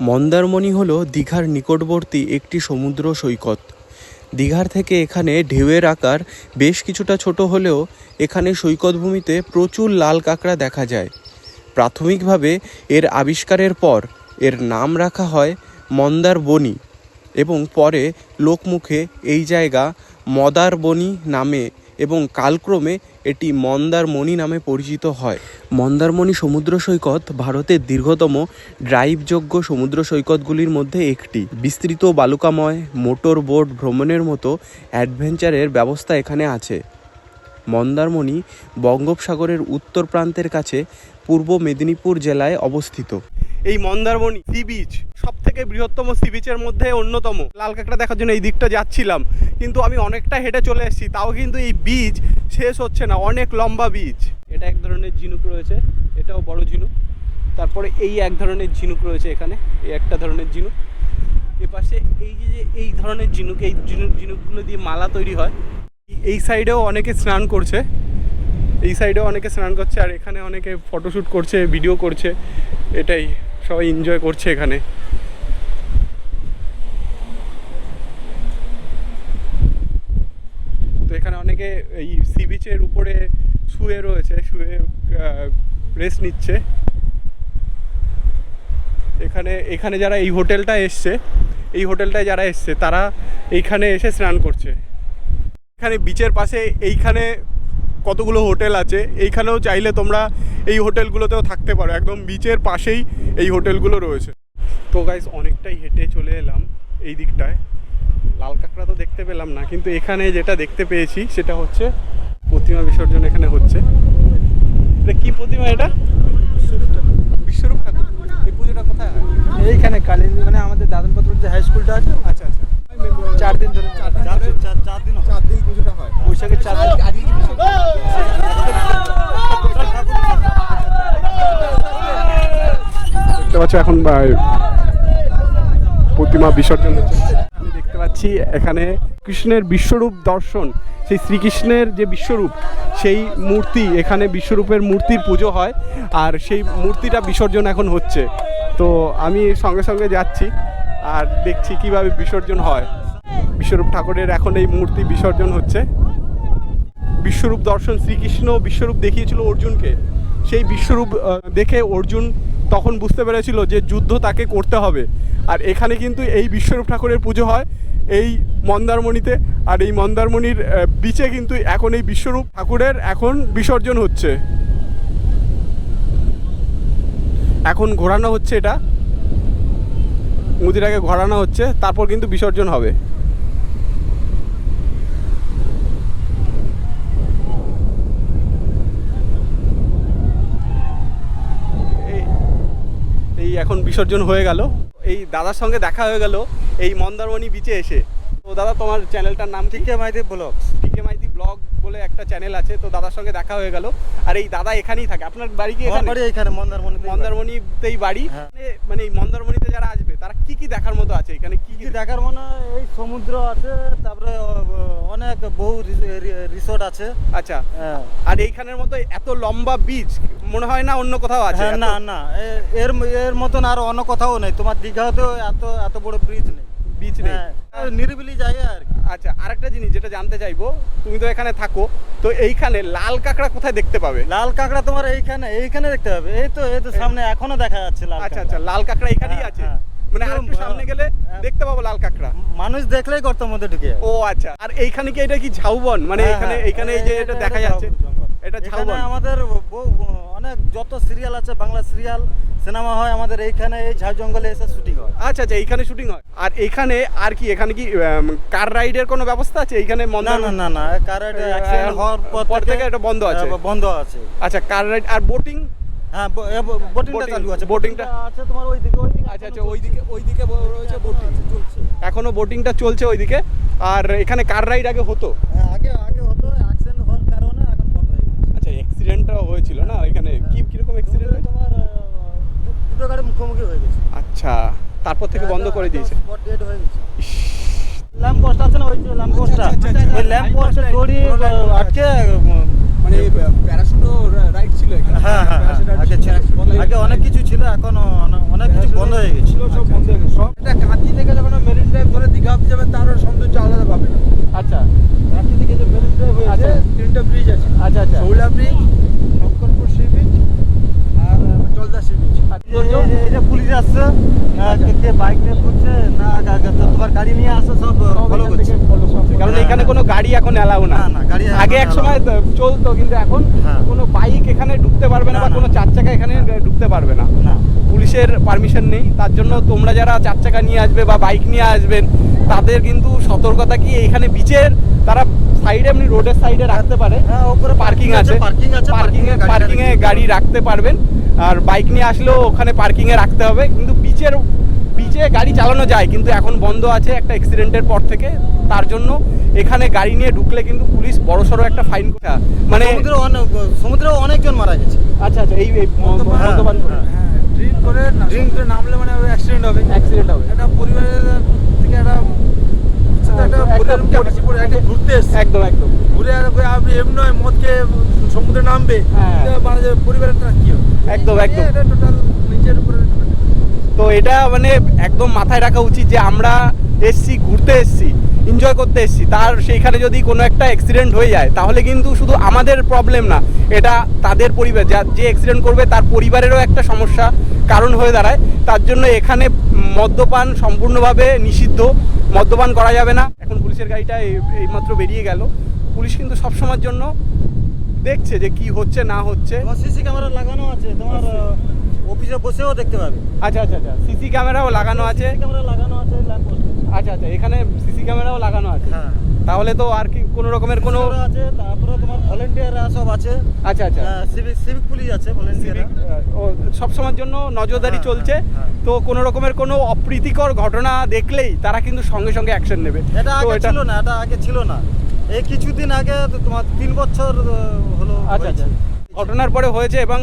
মন্দারমণি হলো দীঘার নিকটবর্তী একটি সমুদ্র সৈকত। দীঘার থেকে এখানে ঢেউয়ের আকার বেশ কিছুটা ছোট হলেও এখানে সৈকতভূমিতে প্রচুর লাল কাঁকড়া দেখা যায়। প্রাথমিকভাবে এর আবিষ্কারের পর এর নাম রাখা হয় মন্দারবনি এবং পরে লোকমুখে এই জায়গা মদারবনি নামে এবং কালক্রমে এটি মন্দারমণি নামে পরিচিত হয়। মন্দারমণি সমুদ্র সৈকত ভারতের দীর্ঘতম ড্রাইভযোগ্য সমুদ্র সৈকতগুলির মধ্যে একটি। বিস্তৃত বালুকাময় মোটর বোট ভ্রমণের মতো অ্যাডভেঞ্চারের ব্যবস্থা এখানে আছে। মন্দারমণি বঙ্গোপসাগরের উত্তর প্রান্তের কাছে পূর্ব মেদিনীপুর জেলায় অবস্থিত। এই মন্দারমণি সি বিচ সব থেকে বৃহত্তম সি বিচের মধ্যে অন্যতম। লাল কাঁকড়া দেখার জন্য এই দিকটা যাচ্ছিলাম, কিন্তু আমি অনেকটা হেঁটে চলে এসেছি, তাও কিন্তু এই বিচ শেষ হচ্ছে না, অনেক লম্বা বিচ। এটা এক ধরনের ঝিনুক রয়েছে, এটাও বড় ঝিনুক। তারপরে এই এক ধরনের ঝিনুক রয়েছে, এখানে এই একটা ধরনের ঝিনুক। এপাশে এই যে এই ধরনের ঝিনুক, এই ঝিনুকগুলো দিয়ে মালা তৈরি হয়। এই সাইডেও অনেকে স্নান করছে, এই সাইডেও অনেকে স্নান করছে, আর এখানে অনেকে ফটোশ্যুট করছে, ভিডিও করছে। এটাই সবাই এনজয় করছে এখানে। তো এখানে অনেকে এই সি বিচের উপরে শুয়ে রয়েছে, শুয়ে রেস্ট নিচ্ছে। এখানে যারা এই হোটেলটায় এসছে, এই হোটেলটায় যারা এসছে তারা এইখানে এসে স্নান করছে। এখানে বিচের পাশে এইখানে কতগুলো হোটেল আছে, এইখানেও চাইলে তোমরা এই হোটেলগুলোতেও থাকতে পারো, একদম বিচের পাশেই এই হোটেলগুলো রয়েছে। তো গাইস, অনেকটাই হেঁটে চলে এলাম এই দিকটায়। লাল কাঁকড়া তো দেখতে পেলাম না, কিন্তু এখানে যেটা দেখতে পেয়েছি সেটা হচ্ছে প্রতিমা বিসর্জন এখানে হচ্ছে। এটা কি প্রতিমা? এটা বিশ্বরূপ ঠাকুর। এই পুজোটা কোথায় হয়? এইখানে কালী, মানে আমাদের দাদনপত্র যে হাই স্কুলটা আছে। আচ্ছা আচ্ছা, 4 দিন ধরে, 4 দিন পুজোটা হয়। বৈশাখের 4 দিন। আজকে কি বিসর্জন? দেখতে পাচ্ছ এখন প্রতিমা বিসর্জন হচ্ছে। আমি দেখতে পাচ্ছি এখানে কৃষ্ণের বিশ্বরূপ দর্শন, সেই শ্রীকৃষ্ণের যে বিশ্বরূপ, সেই মূর্তি, এখানে বিশ্বরূপের মূর্তির পুজো হয়, আর সেই মূর্তিটা বিসর্জন এখন হচ্ছে। তো আমি সঙ্গে সঙ্গে যাচ্ছি আর দেখছি কিভাবে বিসর্জন হয়। বিশ্বরূপ ঠাকুরের এখন এই মূর্তি বিসর্জন হচ্ছে। বিশ্বরূপ দর্শন, শ্রীকৃষ্ণ বিশ্বরূপ দেখিয়েছিল অর্জুনকে। সেই বিশ্বরূপ দেখে অর্জুন তখন বুঝতে পেরেছিল যে যুদ্ধ তাকে করতে হবে। আর এখানে কিন্তু এই বিশ্বরূপ ঠাকুরের পুজো হয় এই মন্দারমণিতে। আর এই মন্দারমণির বিচে কিন্তু এখন এই বিশ্বরূপ ঠাকুরের এখন বিসর্জন হচ্ছে। এখন ঘোরানো হচ্ছে, এটা মুদিটাকে ঘোরানো হচ্ছে, তারপর কিন্তু বিসর্জন হবে। এই এখন বিসর্জন হয়ে গেল। এই দাদার সঙ্গে দেখা হয়ে গেল এই মন্দারমণি বিচে এসে। তো দাদা, তোমার চ্যানেলটার নাম? টিকে মাইতি ব্লগস। টিকে মাইতি ব্লগ বলে একটা চ্যানেল আছে। তো দাদার সঙ্গে দেখা হয়ে গেল। আর এই দাদা এখানেই থাকে। আপনার বাড়ি কি এখানে? এইখানে মন্দারমণিতেই বাড়ি। মানে এই মন্দারমণিতে যারা আসবে তারা কি কি দেখার মতো আছে এখানে? কি কি দেখার মনে? এই সমুদ্র আছে, তারপরে অনেক বহু রিসোর্ট আছে। আচ্ছা, আর এইখানের মতো এত লম্বা বিচ মনে হয় না অন্য কোথাও আছে। না না, এর মতন আর অন্য কোথাও নেই। তোমার দীঘাতেও এত বড় ব্রিজ নেই, বিচ নেই, নিরিবিলি জায়গা আর কি। আচ্ছা, আরেকটা জিনিস যেটা জানতে চাইবো, তুমি তো এখানে থাকো, তো এইখানে লাল কাঁকড়া কোথায় দেখতে পাবে? লাল কাঁকড়া তোমার এইখানে দেখতে পাবে। এই তো সামনে এখনো দেখা যাচ্ছে লাল। আচ্ছা আচ্ছা, লাল কাঁকড়া এখানেই আছে। মানে আরেকটু সামনে গেলে দেখতে পাবো লাল কাঁকড়া। মানুষ দেখলেই গর্তের মধ্যে ঢুকে যাবে। ও আচ্ছা, আর এইখানে কি এটা কি ঝাউবন? মানে এইখানে এই যে এটা দেখা যাচ্ছে, এটা ঝাউবন। আমাদের অনেক যত সিরিয়াল আছে, বাংলা সিরিয়াল, সিনেমা হয় আমাদের এইখানে, এই ঝাউ জঙ্গলে এসে শুটিং হয়। আচ্ছা আচ্ছা, এইখানে শুটিং হয়। আর এখানে আর কি, এখানে কি কার রাইডের কোনো ব্যবস্থা আছে এইখানে? না, কার রাইড অ্যাক্সিডেন্ট হওয়ার পর থেকে এটা বন্ধ আছে। আচ্ছা, কার রাইড আর বোটিং? হ্যাঁ, বোটিংটা চালু আছে। বোটিংটা আছে তোমার ওইদিকে। আচ্ছা আচ্ছা, ওইদিকে রয়েছে বোটিং, চলছে এখনো, বোটিংটা চলছে ওইদিকে। আর এখানে কার রাইড আগে হতো? আগে হতো, অ্যাক্সিডেন্ট হওয়ার কারণে এখন বন্ধ হয়ে গেছে। আচ্ছা, অ্যাক্সিডেন্টটা হয়েছিল না এখানে? কিরকম অ্যাক্সিডেন্ট হয়েছে? তোমার দুটো গাড়ি মুখোমুখি হয়ে গেছে। আচ্ছা, তারপর থেকে বন্ধ করে দিয়েছে। স্পট ডেড হয়ে গেছে। ল্যাম্প পোস্ট আছে না, ওই যে ল্যাম্প পোস্টটা, ওই ল্যাম্প পোস্টে দড়ি আটকে, মানে প্যারাশুটও রাইড ছিল এখানে। হ্যাঁ, আগে অনেক কিছু ছিল, এখন অনেক কিছু বন্ধ হয়ে গেছে। কে বাইক নিয়ে ঘুরছে না তোমার গাড়ি নিয়ে আসে সব ফলো করছে। কারণ হ্যাঁ, এখানে হ্যাঁ। কোনো গাড়ি এখন এলাও না। না, না, গাড়ি এখন আগে এক allow সময় চলতো, কিন্তু এখন হ্যাঁ। কোনো বাইক এখানে ঢুকতে পারবে না না, বা না। কোনো চার চাকা এখানে ঢুকতে পারবে না। না পুলিশের পারমিশন নেই, তার জন্য তোমরা যারা চার চাকা নিয়ে আসবে বা বাইক নিয়ে আসবেন তাদের কিন্তু সতর্কতা কি এখানে বিচের তারা সাইডে এমনি রোডের সাইডে রাখতে পারে, হ্যাঁ, ওপরে পার্কিং আছে, পার্কিং আছে, পার্কিং এ গাড়ি রাখতে পারবেন। আর বাইক নিয়ে আসলেও ওখানে পার্কিং এ রাখতে হবে। কিন্তু বিচে গাড়ি চালানো যায়, কিন্তু এখন বন্ধ আছে একটা অ্যাক্সিডেন্টের পর থেকে। তার জন্য এখানে গাড়ি নিয়ে ঢুকলে কিন্তু পুলিশ বড়সড় একটা ফাইন করে, মানে সমুদ্রেও অনেকজন মারা গেছে। আচ্ছা আচ্ছা, এই মদ্যপান করে ড্রিঙ্ক করে নামলে মানে অ্যাক্সিডেন্ট হবে। অ্যাক্সিডেন্ট হবে। একটা পরিবারের থেকে একটা ঘুরতে এসছে, একদম ঘুরে আপনি এমনি নয় মদ খেয়ে সমুদ্রে নামবে, হ্যাঁ। পরিবারের কি হবে? একদম এটা টোটাল নিজের উপরে। তো এটা মানে একদম মাথায় রাখা উচিত যে আমরা ঘুরতে এসছি, এনজয় করতে এসছি, তার সেইখানে যদি কোনো একটা অ্যাক্সিডেন্ট হয়ে যায় তাহলে কিন্তু শুধু আমাদের প্রবলেম না, এটা তাদের পরিবার, যে অ্যাক্সিডেন্ট করবে তার পরিবারেরও একটা সমস্যা কারণ হয়ে দাঁড়ায়। তার জন্য এখানে মদ্যপান সম্পূর্ণভাবে নিষিদ্ধ, মদ্যপান করা যাবে না। এখন পুলিশের গাড়িটা এইমাত্র বেরিয়ে গেল। পুলিশ কিন্তু সবসময়ের জন্য দেখছে যে কি হচ্ছে না হচ্ছে। তোমার সিসি ক্যামেরা লাগানো আছে, তোমার অফিসে বসেও দেখতে পাবে। আচ্ছা আচ্ছা আচ্ছা, সিসি ক্যামেরাও লাগানো আছে। ক্যামেরা লাগানো আছে ল্যাম্প পোস্টে। আচ্ছা আচ্ছা, এখানে সিসি ক্যামেরাও লাগানো আছে। হ্যাঁ, তাহলে তো আর কি কোনো রকমের কোনো আছে। তারপরে তোমার ভলেন্টিয়াররা সব আছে। আচ্ছা আচ্ছা, সিভিক পুলিশ আছে, ভলেন্টিয়াররা ও সবসময়ের জন্য নজরদারি হ্যাঁ, চলছে। হ্যাঁ। তো কোনো রকমের কোনো অপ্রীতিকর ঘটনা দেখলেই তারা কিন্তু সঙ্গে সঙ্গে অ্যাকশন নেবে। এটা তো আগে ছিল না, এটা আগে ছিল না। এই কিছুদিন আগে তো তোমার 3 বছর হলো আচ্ছা আচ্ছা, ঘটনার পরে হয়েছে এবং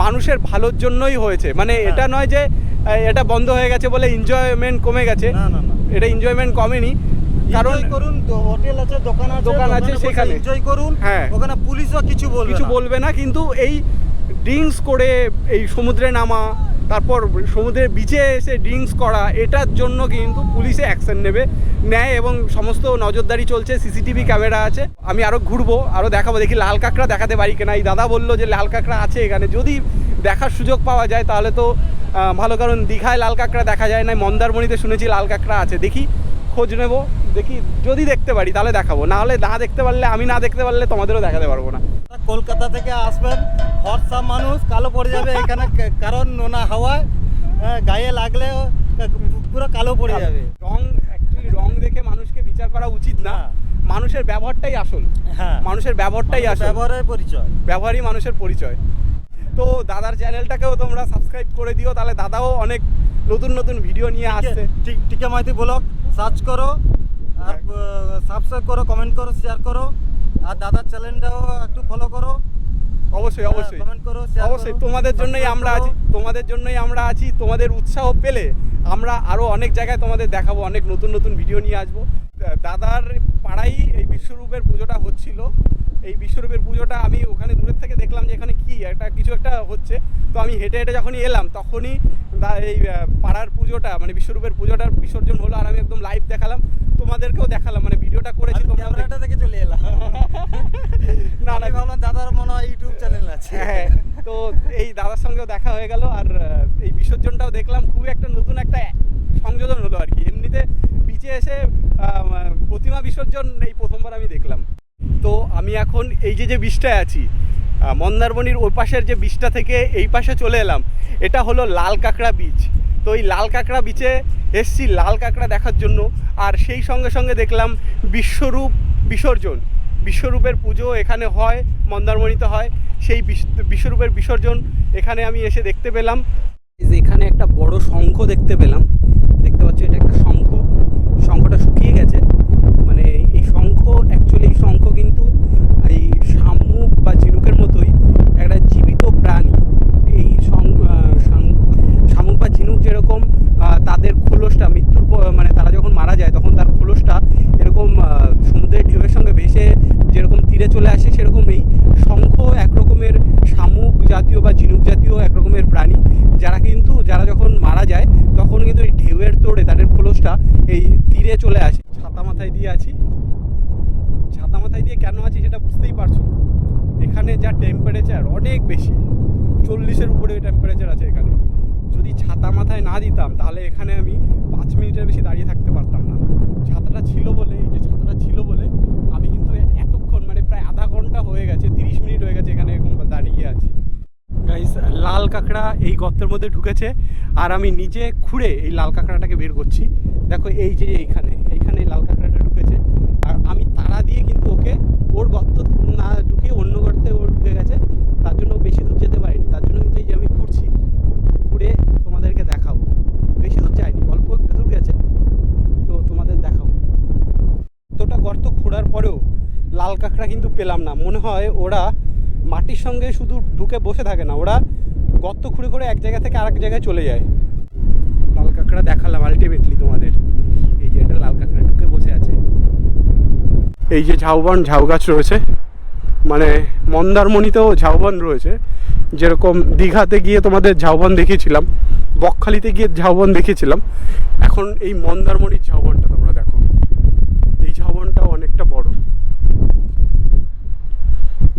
মানুষের ভালোর জন্যই হয়েছে। মানে হ্যাঁ। এটা নয় যে এটা বন্ধ হয়ে গেছে বলে এনজয়মেন্ট কমে গেছে। না না না, এটা এনজয়মেন্ট কমেনি, কারণ এনজয় করুন, হোটেল আছে, দোকান আছে, দোকান আছে, বসে সেখানে এনজয় করুন। হ্যাঁ। ওখানে পুলিশও কিছু বলবে না। কিন্তু এই ড্রিঙ্কস করে এই সমুদ্রে নামা, তারপর সমুদ্রের বিচে এসে ড্রিঙ্কস করা, এটার জন্য কিন্তু পুলিশে অ্যাকশন নেয় এবং সমস্ত নজরদারি চলছে, সিসিটিভি ক্যামেরা আছে। আমি আরও ঘুরবো, আরও দেখাবো, দেখি লাল কাঁকড়া দেখাতে পারি কিনা। এই দাদা বললো যে লাল কাঁকড়া আছে এখানে, যদি দেখার সুযোগ পাওয়া যায় তাহলে তো ভালো, কারণ দীঘায় লাল কাঁকড়া দেখা যায় না, মন্দারমণিতে শুনেছি লাল কাঁকড়া আছে। দেখি, খোঁজ নেব, দেখি যদি দেখতে পারি তাহলে দেখাবো, না হলে না দেখতে পারলে, আমি না দেখতে পারলে তোমাদেরও দেখাতে পারবো না। কলকাতা থেকে আসবেন, ফর্সা মানুষ কালো পড়ে যাবে এখানে, কারণ নোনা হাওয়ায় গায়ে লাগলে পুরো কালো পড়ে যাবে। রং দেখে মানুষকে বিচার করা উচিত না। মানুষের ব্যবহারটাই আসল। হ্যাঁ, মানুষের ব্যবহারটাই আসল, ব্যবহারের পরিচয়, ব্যবহারই মানুষের পরিচয়। তো দাদার চ্যানেলটাকেও তোমরা সাবস্ক্রাইব করে দিও, তাহলে দাদাও অনেক নতুন নতুন ভিডিও নিয়ে আসছে। টিকে মাইতি ব্লগ সার্চ করো, আর সাবস্ক্রাইব করো, কমেন্ট করো, শেয়ার করো, আর দাদার চ্যানেলটাও একটু ফলো করো। অবশ্যই অবশ্যই কমেন্ট করো, শেয়ার অবশ্যই, করো, তোমাদের জন্যই আমরা আছি, তোমাদের উৎসাহ পেলে আমরা আরও অনেক জায়গায় তোমাদের দেখাবো, অনেক নতুন নতুন ভিডিও নিয়ে আসবো। দাদার পাড়াই এই বিশ্বরূপের পুজোটা হচ্ছিল। এই বিশ্বরূপের পুজোটা আমি ওখানে দূরের থেকে দেখলাম যে এখানে কিছু একটা হচ্ছে। তো আমি হেঁটে হেঁটে যখনই এলাম তখনই এই পাড়ার পুজোটা, মানে বিশ্বরূপের পুজোটার বিসর্জন হলো, আর আমি একদম লাইভ দেখালাম, তোমাদেরও দেখালাম, মানে ভিডিওটা করেছি। ক্যামেরাটা দেখে চলে এলাম। না না, ভাবলাম দাদার মনে হয় ইউটিউব চ্যানেল আছে। হ্যাঁ, তো এই দাদার সঙ্গেও দেখা হয়ে গেল, আর এই বিসর্জনটাও দেখলাম। খুবই একটা নতুন একটা সংযোজন হলো আর কি। এমনিতে বিচে এসে প্রতিমা বিসর্জন এই প্রথমবার আমি দেখলাম। তো আমি এখন এই যে বিচটায় আছি, মন্দারমণির ওই পাশের যে বিচটা থেকে এই পাশে চলে এলাম, এটা হলো লাল কাঁকড়া বিচ। তো এই লাল কাঁকড়া বিচে এসছি লাল কাঁকড়া দেখার জন্য, আর সেই সঙ্গে সঙ্গে দেখলাম বিশ্বরূপ বিসর্জন। বিশ্বরূপের পুজো এখানে হয়, মন্দারমণিতে হয়। সেই বিশ্বরূপের বিসর্জন এখানে আমি এসে দেখতে পেলাম। এখানে একটা বড় শঙ্খ দেখতে পেলাম, দেখতে পাচ্ছ, এটা একটা শঙ্খ। শঙ্খটা শুকিয়ে গেছে, মানে এই শঙ্খ অ্যাকচুয়ালি, এই শঙ্খ কিন্তু এই শামুক বা ঝিনুকের মতোই একটা জীবিত প্রাণী। এই শামুক বা ঝিনুক যেরকম তাদের খোলসটা মানে তারা যখন মারা যায় তখন তার খোলসটা এরকম সমুদ্রের ঢেউয়ের সঙ্গে ভেসে যেরকম তীরে চলে আসে, সেরকমই শঙ্খ একরকমের শামুক জাতীয় বা ঝিনুক জাতীয় একরকমের প্রাণী, যারা যখন মারা যায় তখন কিন্তু এই ঢেউয়ের তোড়ে তাদের খোলসটা এই তীরে চলে আসে। ছাতা মাথায় দিয়ে আছি, ছাতা মাথায় দিয়ে কেন আছি সেটা বুঝতেই পারছো। এখানে যা টেম্পারেচার অনেক বেশি, 40-এর উপরে টেম্পারেচার আছে এখানে। যদি ছাতা মাথায় না দিতাম তাহলে এখানে আমি 5 মিনিটের বেশি দাঁড়িয়ে থাকতে পারতাম না। ছাতাটা ছিল বলে, এই যে ছাতাটা ছিল বলে আমি কিন্তু এতক্ষণ মানে প্রায় আধা ঘন্টা হয়ে গেছে, 30 মিনিট হয়ে গেছে এখানে এরকম দাঁড়িয়ে আছি। গাইস, লাল কাঁকড়া এই গর্তের মধ্যে ঢুকেছে আর আমি নিজে খুঁড়ে এই লাল কাঁকড়াটাকে বের করছি। দেখো এই যে এইখানে লাল কাঁকড়াটা ঢুকেছে আর আমি তাড়া দিয়ে কিন্তু ওকে ওর গর্ত না ঢুকে অন্য গর্তে ও ঢুকে গেছে, তার জন্য বেশি দূর যেতে পারিনি। তার জন্য কিন্তু এই যে আমি খুঁড়ছি, খুঁড়ে তোমাদেরকে দেখাবো। বেশি দূর যায়নি, অল্প একটু দূর গেছে, তো তোমাদের দেখাবো। এতটা গর্ত খোঁড়ার পরেও লাল কাঁকড়া কিন্তু পেলাম না। মনে হয় ওরা মাটির সঙ্গে শুধু ঢুকে বসে থাকে না, ওরা গর্ত খুঁড়ে করে এক জায়গা থেকে আরেক জায়গায় চলে যায়। লাল কাঁকড়া দেখালাম আলটিমেটলি তোমাদের। এই যে এটা লাল কাঁকড়া ঢুকে বসে আছে। এই যে ঝাউ গাছ রয়েছে, মানে মন্দারমণিতেও ঝাউবন রয়েছে। যেরকম দীঘাতে গিয়ে তোমাদের ঝাউবন দেখিয়েছিলাম, বকখালিতে গিয়ে ঝাউবন দেখিয়েছিলাম, এখন এই মন্দারমণির ঝাউবনটা তোমরা দেখো। এই ঝাউবনটা অনেকটা বড়।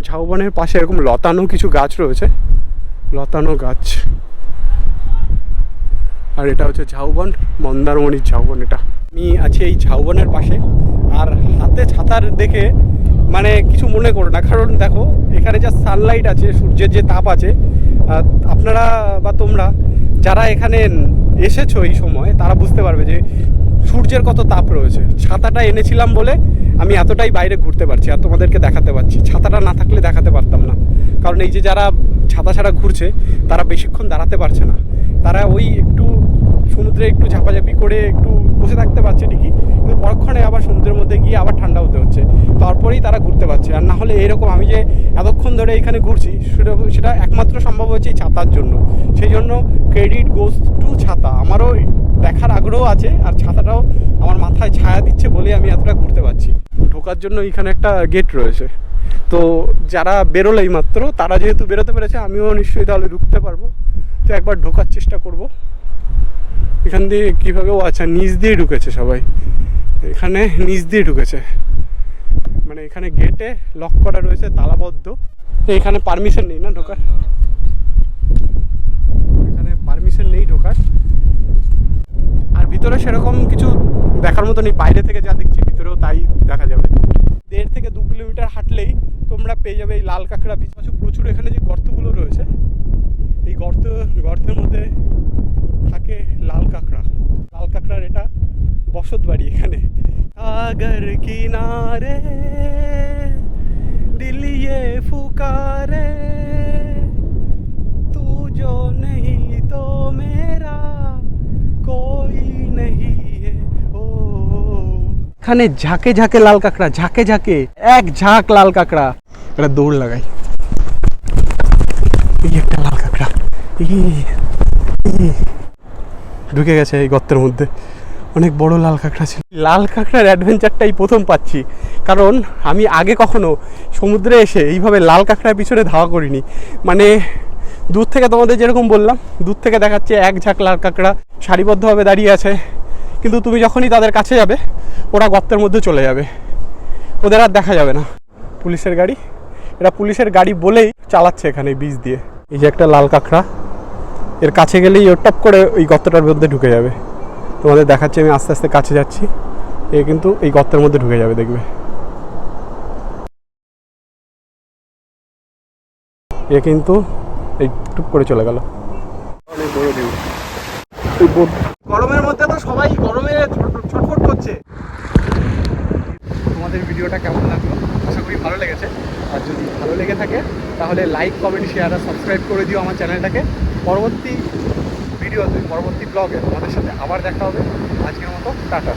ঝাউবনের পাশে এরকম লতানো কিছু গাছ রয়েছে, লতানো গাছ। আর এটা হচ্ছে ঝাউবন, মন্দারমণির ঝাউবন। এটা আমি আছি এই ঝাউবনের পাশে, আর হাতে ছাতার দেখে মানে কিছু মনে করো না, কারণ দেখো এখানে যা সানলাইট আছে, সূর্যের যে তাপ আছে, আপনারা বা তোমরা যারা এখানে এসেছো এই সময় তারা বুঝতে পারবে যে সূর্যের কত তাপ রয়েছে। ছাতাটা এনেছিলাম বলে আমি এতটাই বাইরে ঘুরতে পারছি আর তোমাদেরকে দেখাতে পারছি। ছাতাটা না থাকলে দেখাতে পারতাম না, কারণ এই যে যারা ছাতা ছাড়া ঘুরছে তারা বেশিক্ষণ দাঁড়াতে পারছে না। তারা ওই একটু সমুদ্রে একটু ঝাপাঝাপি করে একটু বসে থাকতে পারছে ঠিকই, কিন্তু পরক্ষণে আবার সমুদ্রের মধ্যে গিয়ে আবার ঠান্ডা হতে হচ্ছে, তারপরেই তারা ঘুরতে পারছে। আর না হলে এরকম আমি যে এতক্ষণ ধরে এখানে ঘুরছি সেটা একমাত্র সম্ভব হচ্ছে এই ছাতার জন্য। সেই জন্য ক্রেডিট গোজ টু ছাতা। আমারও দেখার আগ্রহ আছে আর ছাতাটাও আমার মাথায় ছায়া দিচ্ছে বলে আমি এতটা ঘুরতে পারছি। ঢোকার জন্য এখানে একটা গেট রয়েছে, তো যারা বেরোলো এই মাত্র তারা যেহেতু বেরোতে পেরেছে, আমিও নিশ্চয়ই তাহলে ঢুকতে পারবো। তো একবার ঢোকার চেষ্টা করব। এখান দিয়ে কীভাবে, ও আচ্ছা নিচ দিয়ে ঢুকেছে সবাই, এখানে নিচ দিয়ে ঢুকেছে, মানে এখানে গেটে লক করা রয়েছে, তালাবদ্ধ। এখানে পারমিশন নেই না ঢোকার, এখানে পারমিশন নেই ঢোকার। আর ভিতরে সেরকম কিছু দেখার মতো নেই, বাইরে থেকে যা দেখছি ভিতরেও তাই দেখা যাবে। 1.5 থেকে 2 কিলোমিটার হাঁটলেই তোমরা পেয়ে যাবে এই লাল কাঁকড়া বীচ। প্রচুর এখানে যে গর্তগুলো রয়েছে, এই গর্তের মধ্যে থাকে লাল কাঁকড়া। লাল কাঁকড়ার এটা বসত বাড়ি এখানে। সাগর কিনারে দিল ये पुकारे तू जो नहीं तो मेरा कोई नहीं है ओ। এখানে ঝাঁকে ঝাঁকে লাল কাঁকড়া, ঝাঁকে ঝাঁকে এক ঝাঁক লাল কাঁকড়া। এটা দৌড় লাগাই, এই একটা লাল কাঁকড়া ঢুকে গেছে এই গর্তের মধ্যে। অনেক বড় লাল কাঁকড়া ছিল। লাল কাঁকড়ার অ্যাডভেঞ্চারটাই প্রথম পাচ্ছি, কারণ আমি আগে কখনো সমুদ্রে এসে এইভাবে লাল কাঁকড়ার পিছনে ধাওয়া করিনি। মানে দূর থেকে তোমাদের যেরকম বললাম, দূর থেকে দেখাচ্ছে এক ঝাঁক লাল কাঁকড়া সারিবদ্ধভাবে দাঁড়িয়ে আছে, কিন্তু তুমি যখনই তাদের কাছে যাবে ওরা গর্তের মধ্যে চলে যাবে, ওদের আর দেখা যাবে না। পুলিশের গাড়ি, এরা পুলিশের গাড়ি বলেই চালাচ্ছে এখানে বীজ দিয়ে। এই যে একটা লাল কাঁকড়া, এর কাছে গেলেই ও টপ করে ওই গর্তটার মধ্যে ঢুকে যাবে। তোমাদের দেখাচ্ছি, আমি আস্তে আস্তে কাছে যাচ্ছি, এ কিন্তু এই গর্তের মধ্যে ঢুকে যাবে, দেখবে। এ কিন্তু এই টুপ করে চলে গেল। অনেক বড় ঢেউ। গরমের মধ্যে তো সবাই গরমে ছটফট করছে। তোমাদের ভিডিওটা কেমন লাগলো? আশা করি ভালো লেগেছে। আর যদি ভালো লেগে থাকে তাহলে লাইক, কমেন্ট, শেয়ার আর সাবস্ক্রাইব করে দিও আমার চ্যানেলটাকে। পরবর্তী ভিডিওতে, পরবর্তী ব্লগে তোমাদের সাথে আবার দেখা হবে। আজকের মতো টাটা।